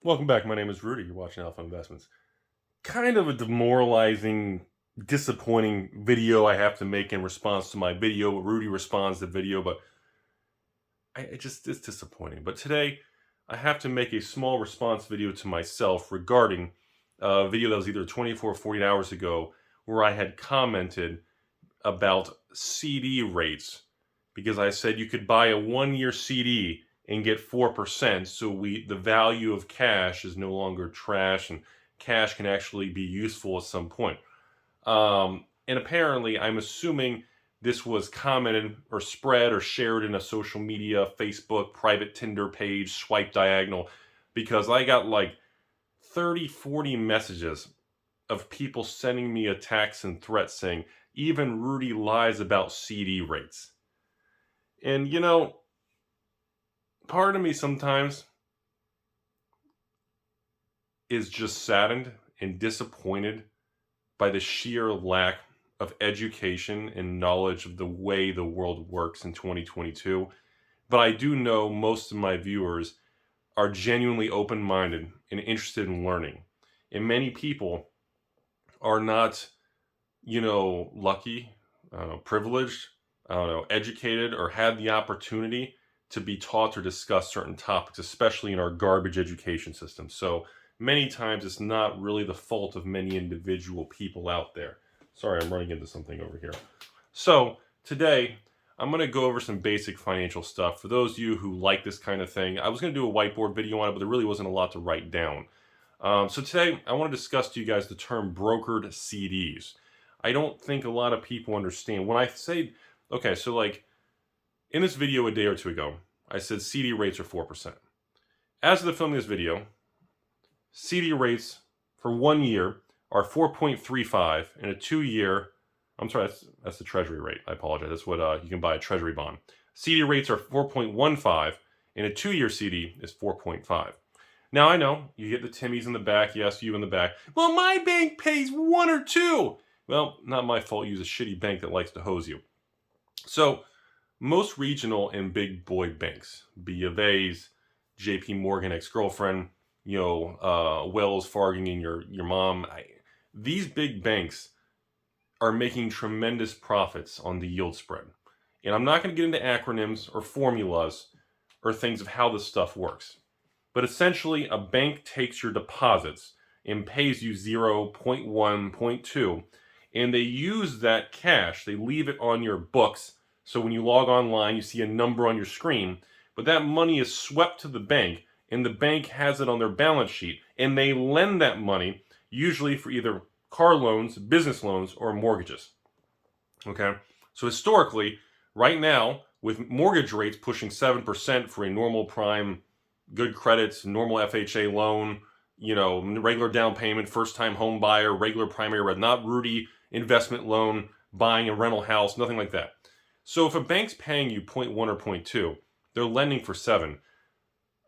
Welcome back. My name is Rudy. You're watching Alpha Investments. Kind of a demoralizing, disappointing video I have to make in response to my video. Rudy responds to the video, but it's disappointing. But today, I have to make a small response video to myself regarding a video that was either 24 or 48 hours ago where I had commented about CD rates because I said you could buy a one-year CD and get 4%, so the value of cash is no longer trash, and cash can actually be useful at some point. And apparently, I'm assuming this was commented or spread or shared in a social media, Facebook, private Tinder page, swipe diagonal, because I got like 30, 40 messages of people sending me attacks and threats saying, even Rudy lies about CD rates. And you know, part of me sometimes is just saddened and disappointed by the sheer lack of education and knowledge of the way the world works in 2022. But I do know most of my viewers are genuinely open-minded and interested in learning. And many people are not, lucky, privileged, educated, or had the opportunity to be taught or discuss certain topics, especially in our garbage education system. So many times it's not really the fault of many individual people out there. Sorry, I'm running into something over here. So today, I'm going to go over some basic financial stuff. For those of you who like this kind of thing, I was going to do a whiteboard video on it, but there really wasn't a lot to write down. So today, I want to discuss to you guys the term brokered CDs. I don't think a lot of people understand. When I say, okay, so like, in this video a day or two ago, I said CD rates are 4%. As of the filming of this video, CD rates for 1 year are 4.35, and a 2 year, I'm sorry, that's the treasury rate. I apologize. That's what you can buy a treasury bond. CD rates are 4.15, and a 2 year CD is 4.5. Now I know you get the Timmys in the back, yes, you in the back. Well, my bank pays 1 or 2. Well, not my fault. Use a shitty bank that likes to hose you. So most regional and big boy banks, B of A's, JP Morgan ex-girlfriend, Wells Fargo and your mom, these big banks are making tremendous profits on the yield spread. And I'm not going to get into acronyms or formulas or things of how this stuff works. But essentially, a bank takes your deposits and pays you 0, 0.1, 0.2, and they use that cash. They leave it on your books. So when you log online, you see a number on your screen, but that money is swept to the bank, and the bank has it on their balance sheet, and they lend that money, usually for either car loans, business loans, or mortgages. Okay? So historically, right now, with mortgage rates pushing 7% for a normal prime, good credits, normal FHA loan, regular down payment, first-time home buyer, regular primary rent, not Rudy investment loan, buying a rental house, nothing like that. So if a bank's paying you 0.1 or 0.2, they're lending for 7.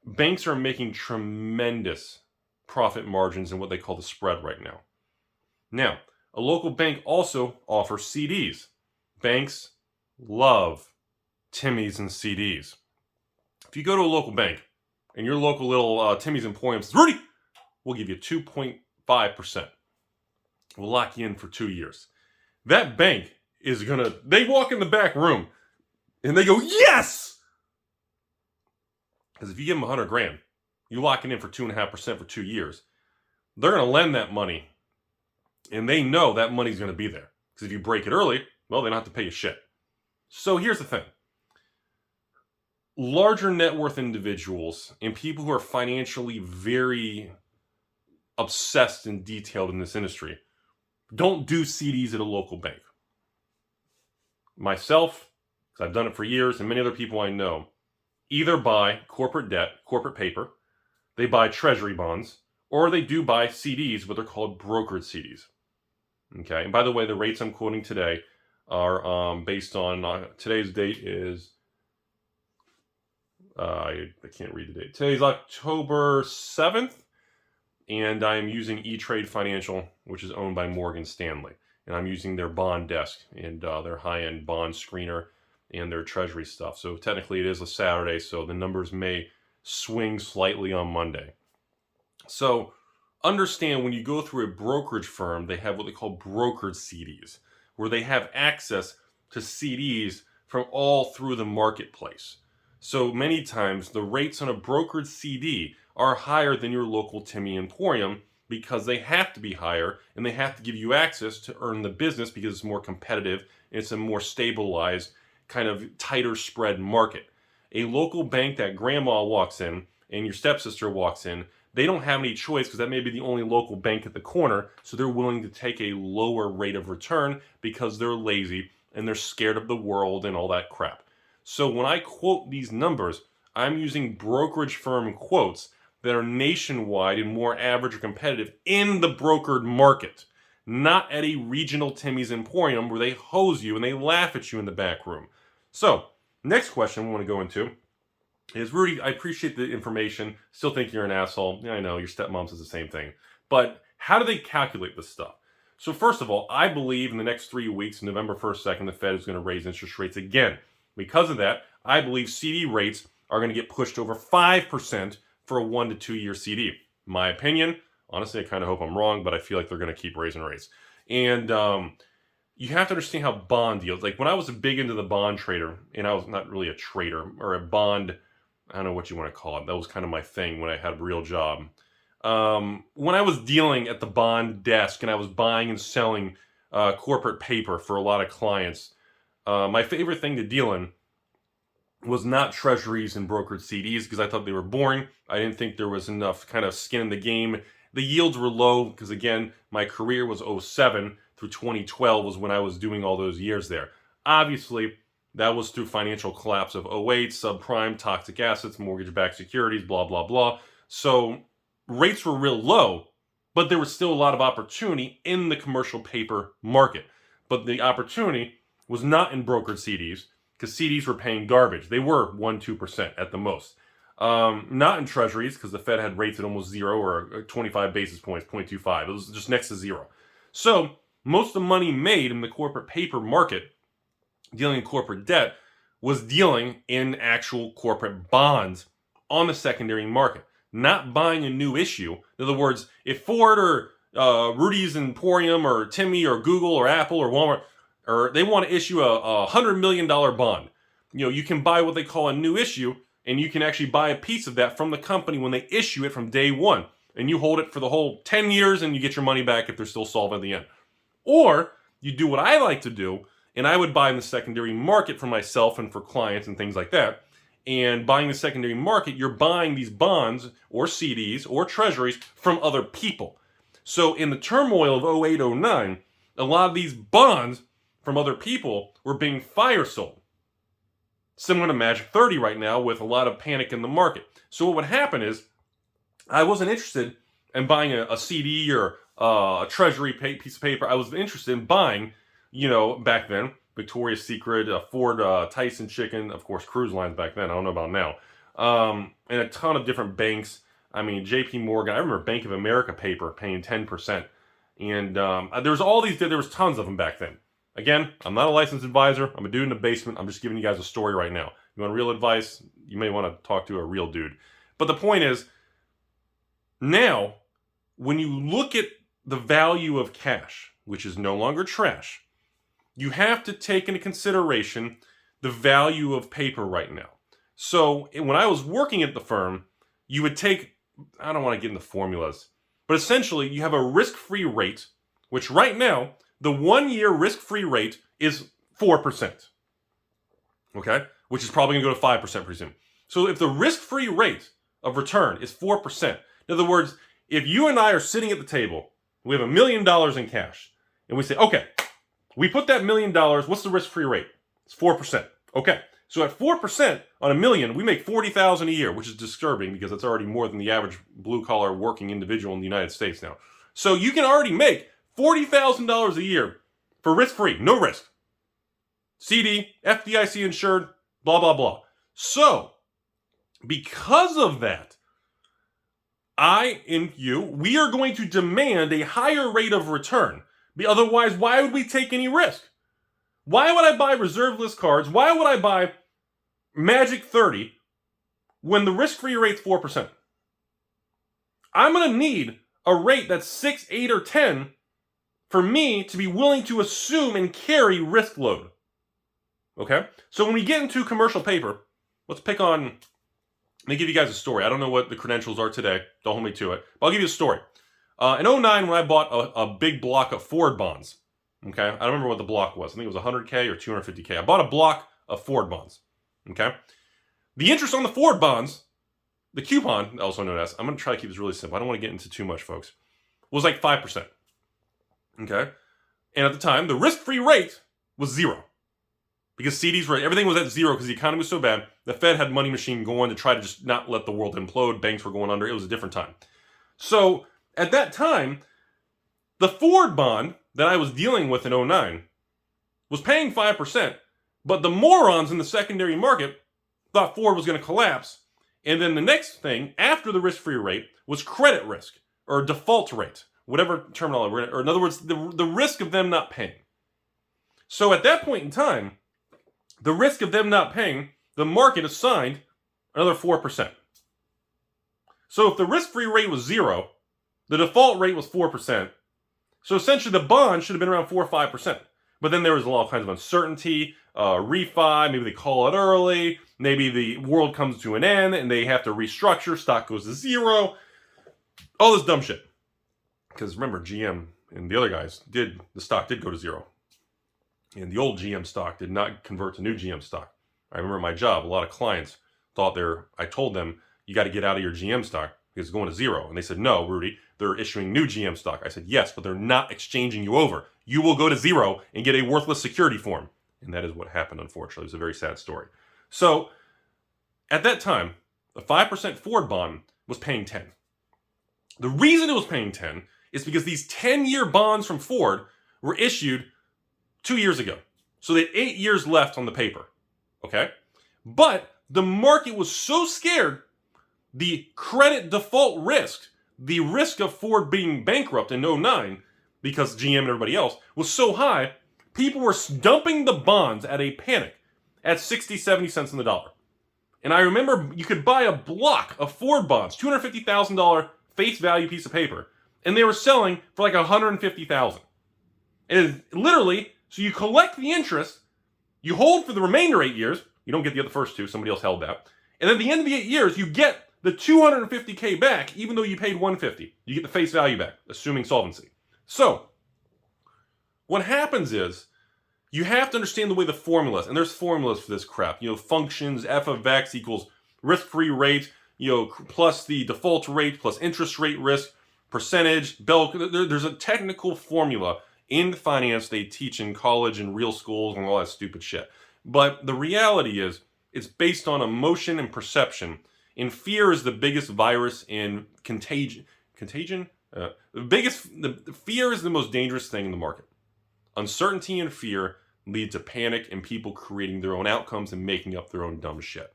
Banks are making tremendous profit margins in what they call the spread right now. Now, a local bank also offers CDs. Banks love Timmys and CDs. If you go to a local bank and your local little Timmy's employee says, Rudy, we'll give you 2.5%. We'll lock you in for 2 years. That bank is they walk in the back room and they go, yes! Because if you give them 100 grand, you lock it in for 2.5% for 2 years. They're going to lend that money, and they know that money's going to be there. Because if you break it early, well, they don't have to pay you shit. So here's the thing. Larger net worth individuals and people who are financially very obsessed and detailed in this industry don't do CDs at a local bank. Myself, because I've done it for years, and many other people I know, either buy corporate debt, corporate paper, they buy treasury bonds, or they do buy CDs, but they're called brokered CDs. Okay, and by the way, the rates I'm quoting today are based on, today's date is, I can't read the date. Today's October 7th, and I'm using E-Trade Financial, which is owned by Morgan Stanley. And I'm using their bond desk and their high-end bond screener and their treasury stuff. So technically it is a Saturday, so the numbers may swing slightly on Monday. So understand, when you go through a brokerage firm, they have what they call brokered CDs, where they have access to CDs from all through the marketplace. So many times the rates on a brokered CD are higher than your local Timmy Emporium, because they have to be higher and they have to give you access to earn the business, because it's more competitive and it's a more stabilized, kind of tighter spread market. A local bank that grandma walks in and your stepsister walks in, they don't have any choice, because that may be the only local bank at the corner, so they're willing to take a lower rate of return because they're lazy and they're scared of the world and all that crap. So when I quote these numbers, I'm using brokerage firm quotes that are nationwide and more average or competitive in the brokered market, not at a regional Timmy's Emporium where they hose you and they laugh at you in the back room. So, next question we want to go into is, Rudy, I appreciate the information. Still think you're an asshole. Yeah, I know, your stepmom says the same thing. But how do they calculate this stuff? So first of all, I believe in the next 3 weeks, November 1st, 2nd, the Fed is going to raise interest rates again. Because of that, I believe CD rates are going to get pushed over 5% for a 1 to 2 year CD. My opinion, honestly, I kind of hope I'm wrong, but I feel like they're going to keep raising rates. And you have to understand how bond deals. Like, when I was big into the bond trader, and I was not really a trader or a bond, I don't know what you want to call it. That was kind of my thing when I had a real job. When I was dealing at the bond desk and I was buying and selling corporate paper for a lot of clients, my favorite thing to deal in was not treasuries and brokered CDs, because I thought they were boring. I didn't think there was enough kind of skin in the game. The yields were low because, again, my career was 07 through 2012 was when I was doing all those years there. Obviously, that was through financial collapse of 08, subprime, toxic assets, mortgage-backed securities, blah, blah, blah. So rates were real low, but there was still a lot of opportunity in the commercial paper market. But the opportunity was not in brokered CDs, because CDs were paying garbage. They were 1-2% at the most. Not in treasuries, because the Fed had rates at almost zero, or 25 basis points, 0.25. It was just next to zero. So most of the money made in the corporate paper market, dealing in corporate debt, was dealing in actual corporate bonds on the secondary market, not buying a new issue. In other words, if Ford or Rudy's Emporium or Timmy or Google or Apple or Walmart, or they want to issue a $100 million bond, you can buy what they call a new issue, and you can actually buy a piece of that from the company when they issue it from day one, and you hold it for the whole 10 years and you get your money back if they're still solvent at the end. Or you do what I like to do, and I would buy in the secondary market for myself and for clients and things like that. And buying the secondary market, you're buying these bonds or CDs or treasuries from other people. So in the turmoil of 08, 09, a lot of these bonds from other people were being fire sold. Similar to Magic 30 right now, with a lot of panic in the market. So what would happen is, I wasn't interested in buying a CD or a treasury piece of paper. I was interested in buying, back then, Victoria's Secret, Ford Tyson chicken, of course, cruise lines back then. I don't know about now. And a ton of different banks. I mean, JP Morgan. I remember Bank of America paper paying 10%. And there was tons of them back then. Again, I'm not a licensed advisor. I'm a dude in the basement. I'm just giving you guys a story right now. You want real advice? You may want to talk to a real dude. But the point is, now, when you look at the value of cash, which is no longer trash, you have to take into consideration the value of paper right now. So when I was working at the firm, you would take, I don't want to get into formulas, but essentially you have a risk-free rate, which right now, the 1 year risk-free rate is 4%. Okay? Which is probably going to go to 5% pretty soon. So if the risk-free rate of return is 4%, in other words, if you and I are sitting at the table, we have $1 million in cash, and we say, okay, we put that $1 million, what's the risk-free rate? It's 4%. Okay, so at 4% on $1 million, we make $40,000 a year, which is disturbing because it's already more than the average blue-collar working individual in the United States now. So you can already make $40,000 a year for risk-free, no risk. CD, FDIC insured, blah, blah, blah. So, because of that, I and you, we are going to demand a higher rate of return. Otherwise, why would we take any risk? Why would I buy reserve list cards? Why would I buy Magic 30 when the risk-free rate's 4%? I'm going to need a rate that's 6, 8, or 10 for me to be willing to assume and carry risk load. Okay? So when we get into commercial paper, let's pick on, let me give you guys a story. I don't know what the credentials are today. Don't hold me to it. But I'll give you a story. In 2009, when I bought a big block of Ford bonds, okay? I don't remember what the block was. I think it was 100K or 250K. I bought a block of Ford bonds, okay? The interest on the Ford bonds, the coupon, also known as, I'm going to try to keep this really simple. I don't want to get into too much, folks, was like 5%, okay? And at the time, the risk-free rate was 0. Because CDs were, everything was at 0 because the economy was so bad. The Fed had money machine going to try to just not let the world implode. Banks were going under. It was a different time. So at that time, the Ford bond that I was dealing with in 2009 was paying 5%, but the morons in the secondary market thought Ford was going to collapse. And then the next thing after the risk-free rate was credit risk or default rate, whatever terminology, or in other words, the risk of them not paying. So at that point in time, the risk of them not paying, the market assigned another 4%. So if the risk-free rate was 0, the default rate was 4%. So essentially the bond should have been around 4 or 5%. But then there was all kinds of uncertainty, refi, maybe they call it early, maybe the world comes to an end and they have to restructure, stock goes to 0, all this dumb shit. Because remember, GM and the other guys the stock did go to 0. And the old GM stock did not convert to new GM stock. I remember my job, a lot of clients thought I told them, you got to get out of your GM stock because it's going to 0. And they said, no, Rudy, they're issuing new GM stock. I said, yes, but they're not exchanging you over. You will go to 0 and get a worthless security form. And that is what happened, unfortunately. It was a very sad story. So at that time, the 5% Ford bond was paying 10. The reason it was paying 10 is because these 10-year bonds from Ford were issued 2 years ago. So they had 8 years left on the paper. Okay? But the market was so scared, the credit default risk, the risk of Ford being bankrupt in 2009, because GM and everybody else, was so high, people were dumping the bonds at a panic at 60, 70 cents on the dollar. And I remember you could buy a block of Ford bonds, $250,000 face value piece of paper, and they were selling for like $150,000. And literally, so you collect the interest, you hold for the remainder 8 years, you don't get the other first 2, somebody else held that, and at the end of the 8 years, you get the $250K back, even though you paid $150. You get the face value back, assuming solvency. So, what happens is, you have to understand the way the formulas, and there's formulas for this crap. Functions, f of x equals risk-free rate, plus the default rate, plus interest rate risk, percentage, Bell. There's a technical formula in finance they teach in college and real schools and all that stupid shit. But the reality is, it's based on emotion and perception. And fear is the biggest virus in contagion. Contagion? Fear is the most dangerous thing in the market. Uncertainty and fear lead to panic and people creating their own outcomes and making up their own dumb shit.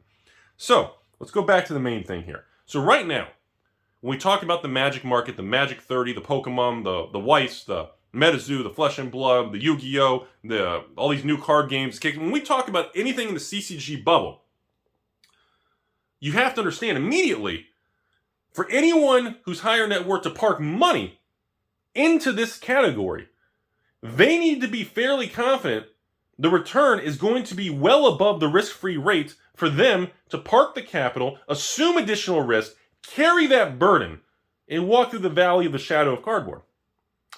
So, let's go back to the main thing here. So right now, when we talk about the magic market, the Magic 30, the Pokemon, the Weiss, the MetaZoo, the Flesh and Blood, the Yu-Gi-Oh, all these new card games, when we talk about anything in the CCG bubble, you have to understand immediately, for anyone who's higher net worth to park money into this category, they need to be fairly confident the return is going to be well above the risk-free rate for them to park the capital, assume additional risk, carry that burden, and walk through the valley of the shadow of cardboard.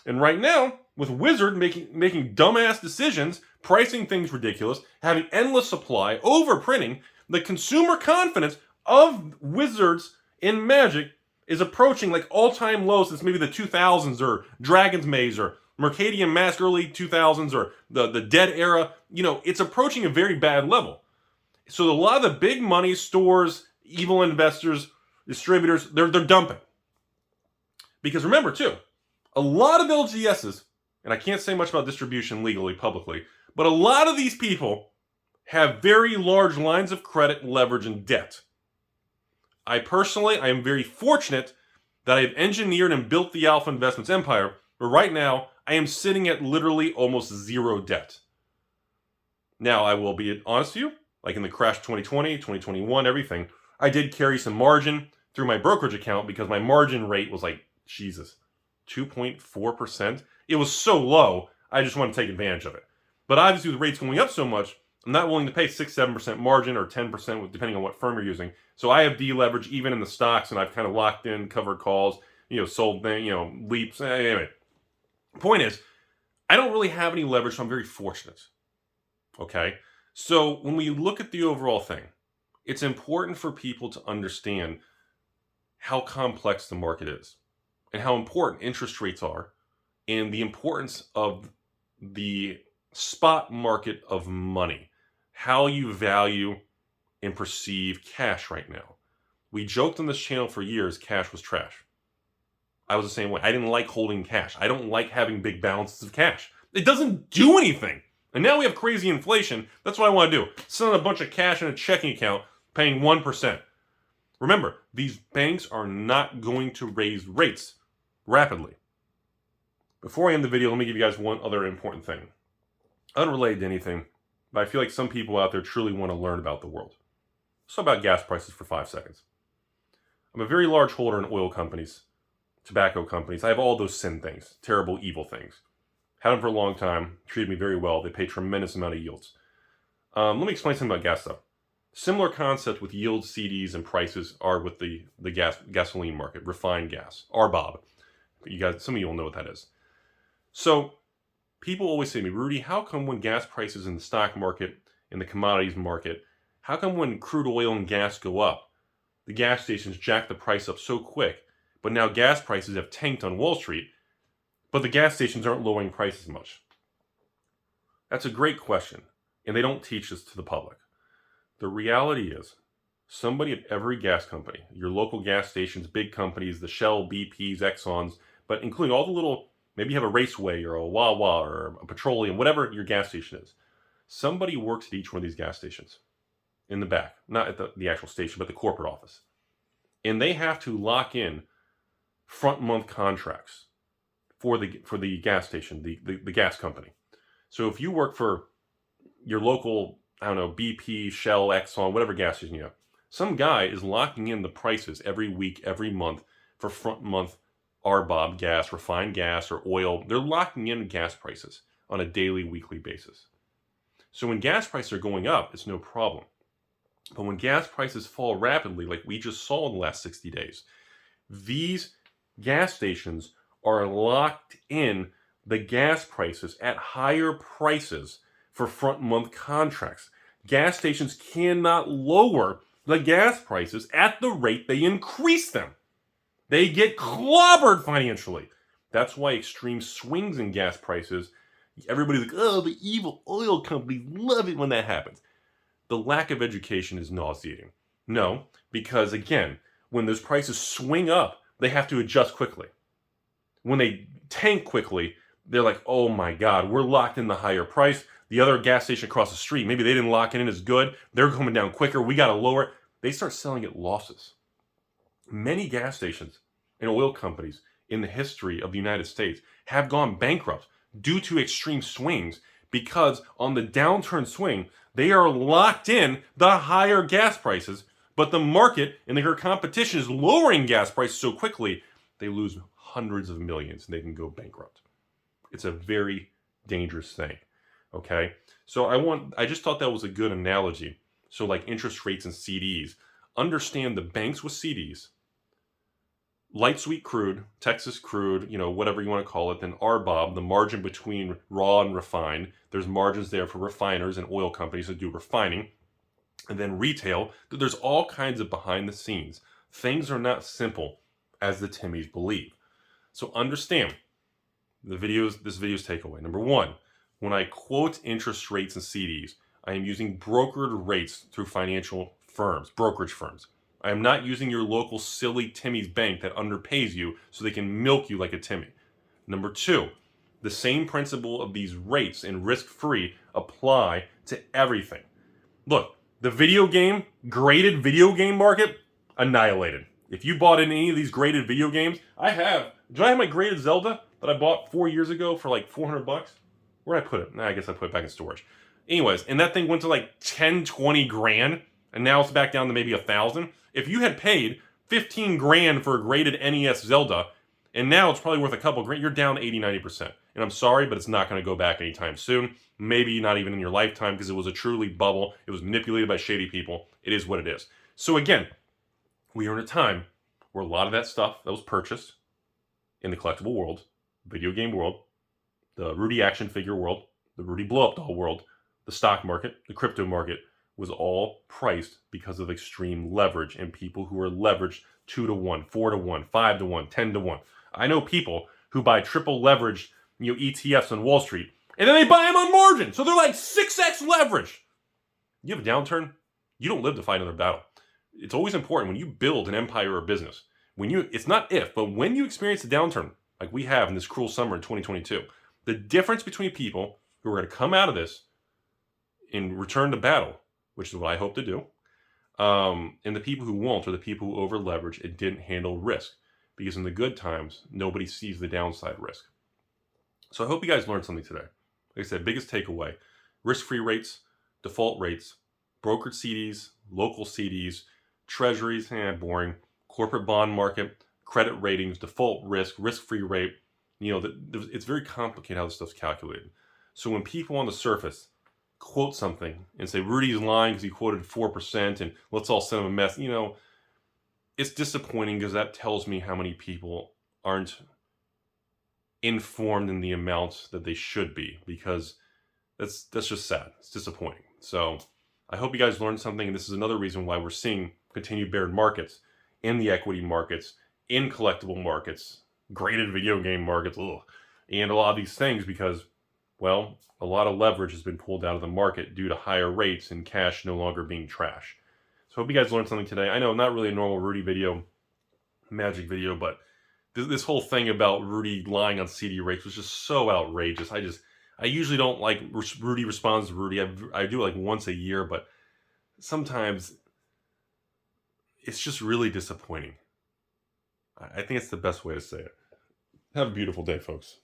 And right now, with Wizard making dumbass decisions, pricing things ridiculous, having endless supply, overprinting, the consumer confidence of Wizards in Magic is approaching like all-time lows since maybe the 2000s or Dragon's Maze or Mercadian Mask early 2000s or the Dead era. It's approaching a very bad level. So a lot of the big money stores, evil investors, distributors, they're dumping. Because remember too, a lot of LGSs, and I can't say much about distribution legally, publicly, but a lot of these people have very large lines of credit, leverage, and debt. I am very fortunate that I have engineered and built the Alpha Investments empire, but right now, I am sitting at literally almost 0 debt. Now, I will be honest with you, like in the crash 2020, 2021, everything, I did carry some margin through my brokerage account because my margin rate was like, Jesus, 2.4%. It was so low, I just want to take advantage of it. But obviously with rates going up so much, I'm not willing to pay 6-7% margin or 10% depending on what firm you're using. So I have deleverage even in the stocks, and I've kind of locked in, covered calls, sold leaps. Anyway, the point is, I don't really have any leverage, so I'm very fortunate. Okay? So when we look at the overall thing, it's important for people to understand how complex the market is and how important interest rates are and the importance of the spot market of money, how you value and perceive cash right now. We joked on this channel for years, cash was trash. I was the same way. I didn't like holding cash. I don't like having big balances of cash. It doesn't do anything. And now we have crazy inflation. That's what I want to do. Send a bunch of cash in a checking account paying 1%. Remember, these banks are not going to raise rates rapidly. Before I end the video, let me give you guys one other important thing. Unrelated to anything, but I feel like some people out there truly want to learn about the world. Let's talk about gas prices for 5 seconds. I'm a very large holder in oil companies, tobacco companies. I have all those sin things, terrible, evil things. Had them for a long time, treated me very well. They pay tremendous amount of yields. Let me explain something about gas though. Similar concept with yields, CDs, and prices are with the gasoline market, refined gas, RBOB. Some of you will know what that is. So people always say to me, Rudy, how come when gas prices in the stock market, in the commodities market, how come when crude oil and gas go up, the gas stations jack the price up so quick, but now gas prices have tanked on Wall Street, but the gas stations aren't lowering prices much? That's a great question, and they don't teach this to the public. The reality is, somebody at every gas company, your local gas stations, big companies, the Shell, BPs, Exxons, but including all the little, maybe you have a Raceway or a Wawa or a Petroleum, whatever your gas station is. Somebody works at each one of these gas stations in the back, not at the actual station, but the corporate office. And they have to lock in front month contracts for the gas station, the gas company. So if you work for your local, I don't know, BP, Shell, Exxon, whatever gas station you have, some guy is locking in the prices every week, every month for front month RBOB gas, refined gas, or oil. They're locking in gas prices on a daily, weekly basis. So when gas prices are going up, it's no problem. But when gas prices fall rapidly, like we just saw in the last 60 days, these gas stations are locked in the gas prices at higher prices for front month contracts. Gas stations cannot lower the gas prices at the rate they increase them. They get clobbered financially. That's why extreme swings in gas prices, everybody's like, oh, the evil oil companies love it when that happens. The lack of education is nauseating. No, because again, when those prices swing up, they have to adjust quickly. When they tank quickly, they're like, oh my God, we're locked in the higher price. The other gas station across the street, maybe they didn't lock it in as good. They're coming down quicker. We got to lower it. They start selling at losses. Many gas stations and oil companies in the history of the United States have gone bankrupt due to extreme swings because on the downturn swing, they are locked in the higher gas prices, but the market and their competition is lowering gas prices so quickly, they lose hundreds of millions and they can go bankrupt. It's a very dangerous thing, okay? So I just thought that was a good analogy. So like interest rates and CDs, understand the banks with CDs, light sweet crude, Texas crude, whatever you want to call it, then RBOB, the margin between raw and refined. There's margins there for refiners and oil companies that do refining. And then retail, there's all kinds of behind the scenes. Things are not simple as the Timmys believe. So understand this video's takeaway. Number one, when I quote interest rates and CDs, I am using brokered rates through financial firms, brokerage firms. I am not using your local silly Timmy's bank that underpays you so they can milk you like a Timmy. Number two, the same principle of these rates and risk-free apply to everything. Look, the graded video game market, annihilated. If you bought in any of these graded video games, do I have my graded Zelda that I bought 4 years ago for like $400? Where'd I put it? I guess I put it back in storage. Anyways, and that thing went to like 10, 20 grand, and now it's back down to maybe 1,000. If you had paid 15 grand for a graded NES Zelda, and now it's probably worth a couple grand. You're down 80, 90%. And I'm sorry, but it's not going to go back anytime soon. Maybe not even in your lifetime, because it was a truly bubble. It was manipulated by shady people. It is what it is. So again, we are in a time where a lot of that stuff that was purchased in the collectible world, video game world, the Rudy action figure world, the Rudy blow-up doll world, the stock market, the crypto market, was all priced because of extreme leverage and people who are leveraged 2 to 1, 4 to 1, 5 to 1, 10 to 1. I know people who buy triple leveraged, ETFs on Wall Street, and then they buy them on margin. So they're like 6x leverage. You have a downturn, you don't live to fight another battle. It's always important when you build an empire or a business, it's not if, but when you experience a downturn, like we have in this cruel summer in 2022, the difference between people who are going to come out of this and return to battle, which is what I hope to do, and the people who won't are the people who over leverage and didn't handle risk. Because in the good times, nobody sees the downside risk. So I hope you guys learned something today. Like I said, biggest takeaway, risk-free rates, default rates, brokered CDs, local CDs, treasuries, boring, corporate bond market, credit ratings, default risk, risk-free rate. It's very complicated how this stuff's calculated. So when people on the surface quote something and say, Rudy's lying because he quoted 4% and let's all send him a mess, it's disappointing because that tells me how many people aren't informed in the amounts that they should be, because that's just sad. It's disappointing. So I hope you guys learned something, and this is another reason why we're seeing continued bear markets in the equity markets, in collectible markets, graded video game markets, and a lot of these things, because, well, a lot of leverage has been pulled out of the market due to higher rates and cash no longer being trash. So I hope you guys learned something today. I know, not really a normal Rudy video, magic video, but this whole thing about Rudy lying on CD rates was just so outrageous. I usually don't like Rudy responds to Rudy. I do it like once a year, but sometimes it's just really disappointing. I think it's the best way to say it. Have a beautiful day, folks.